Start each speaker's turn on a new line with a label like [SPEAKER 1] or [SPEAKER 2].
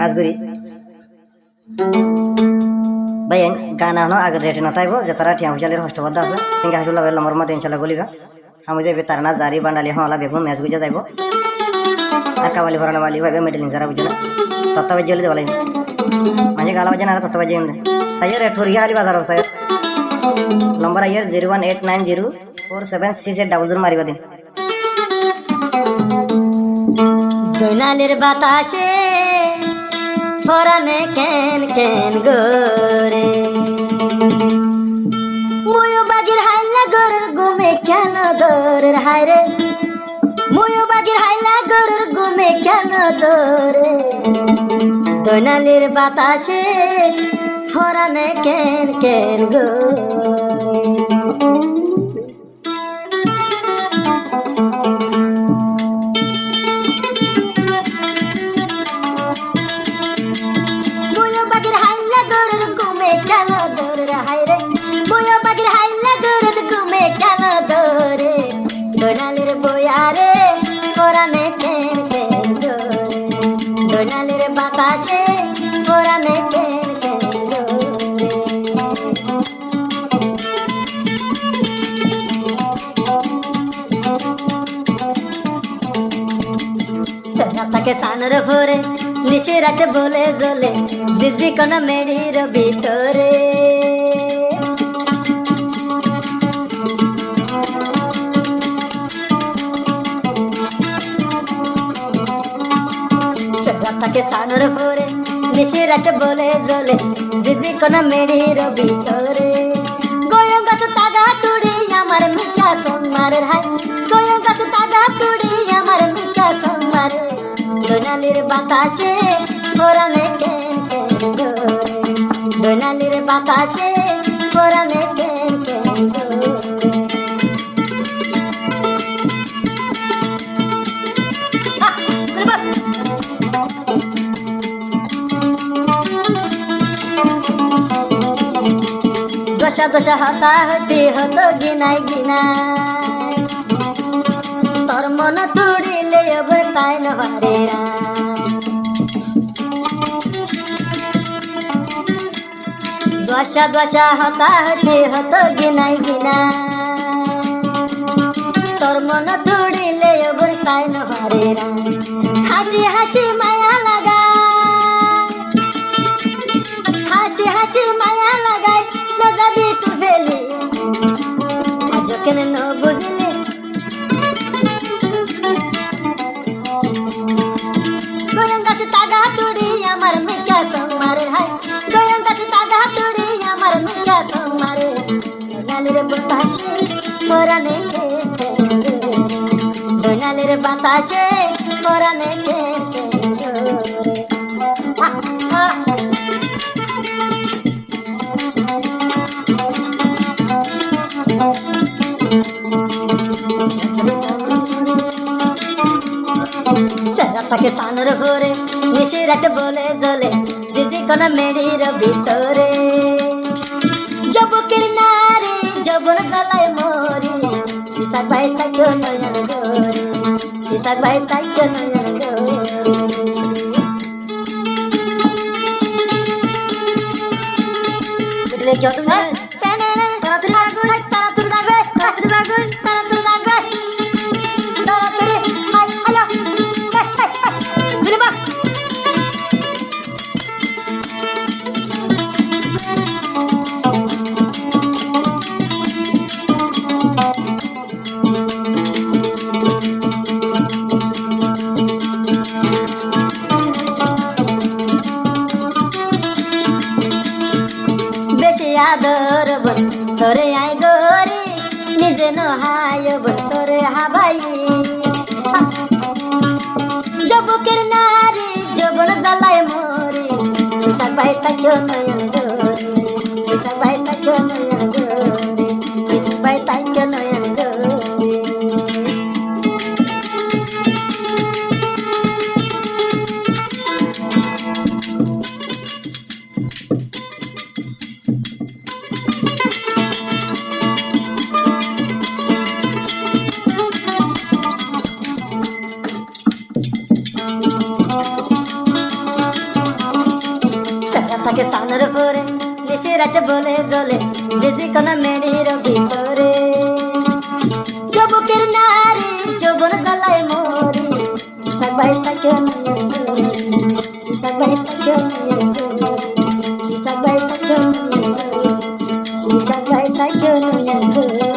[SPEAKER 1] কাজ করি ভাই গান আনো আগে রেটে না তাইব যে তারা টিয়া হুইসালের হস্তবদ্ধ আছে সিঙ্গা হাসুল্লাহ নম্বর মতো ইনশাল্লাহ গলিবা আমি যাইবে তার না জারি বান্ডালি হলা বেগুন ম্যাচ গুজা যাইব আর কাবালি ভরানো বালি ভাইবে মেডেলিং সারা বুঝো না তত্ত্বাবাজ জলি দেওয়া লাগবে মাঝে গালা বাজে না তত্ত্বাবাজ সাইয়ার রেট ফরিয়া হালি বাজার সাইয়ার নম্বর আইয়ার 01890476800 মারিবা দিন
[SPEAKER 2] দোনালের বাতাসে ফরানে কেন কেন গোরে মুয়ো বাগির হাইলা গরুর গুমে কেন দোরের হায়রে মুয়ো বাগির হাইলা গরুর গুমে কেন দোরে দোনালের বাতাসে ফরানে কেন কেন গোরে দোনালের বয়ারে ফরানে কেন কেন গোরে দোনালের বাতাসে ফরানে কেন কেন গোরে সারা তাকে সানর ভরে নিশে রাতে বলে জ্বলে জিজি কোন মেডির ভিতরে তাকে সানর ভরে নিশে রাতে বলে জ্বলে জিজি কোন মেডির ভিতরে গোয়ং গাছ তাগা তুড়ি আমার মিঠা সোমারের হাই গোয়ং গাছ তাগা তুড়ি আমার মিঠা সোমারে দোনালির বাতাসে ফরানে কেন কেন গোরে দোনালির বাতাসে ফরানে কেন কেন গোরে দশা দশা হতা হতে হতো গিনাই গিনাই তোর মন তুড়িলে এবার তাই নহারে দশা দশা হতা হতে হতো গিনাই গিনাই তোর মন তুড়িলে এবার তাই নহারে হাসি হাসি মায়া লাগা হাসি হাসি মায়া লাগাই না যাবি তু ফেলি আজ কেন ন বুঝলি গোয়ং গাছে তাগা তুড়ি আমার মিঠা সোমারে হাই গোয়ং গাছে তাগা তুড়ি আমার মিঠা সোমারে দোনালের বাতাসে ফরানে কেন কেন দোনালের বাতাসে ফরানে কেন কেন তাকে সানর ভরে নিশে রাতে বলে জ্বলে দিদি কোন মেডির ভিতরে যুবকের নারী যৌবন জ্বালায় মরি ইসাক ভাই তাকে নয়ন গোরে ইসাক ভাই তাকে নয়ন গোরে যত আদর বন তোরে আই গরি নিজে নহায় বন তোরে হাবাই যুবকের নারী যৌবন জ্বালায় মরি ইসাক ভাই তাকে নয়ন গোরে ইসাক ভাই তাকে নয়ন গোরে ইসাক ভাই তাকে নয়ন গোরে থাকে সানের পরে নিশি রাতে বলে জ্বলে যে কোনো মেডির ভিতরে যুবকের নারী যৌবন জ্বালায় মরি ইসাক ভাই থাকে ইসাক ভাই থাকে ইসাক ভাই থাকে ইসাক ভাই থাকে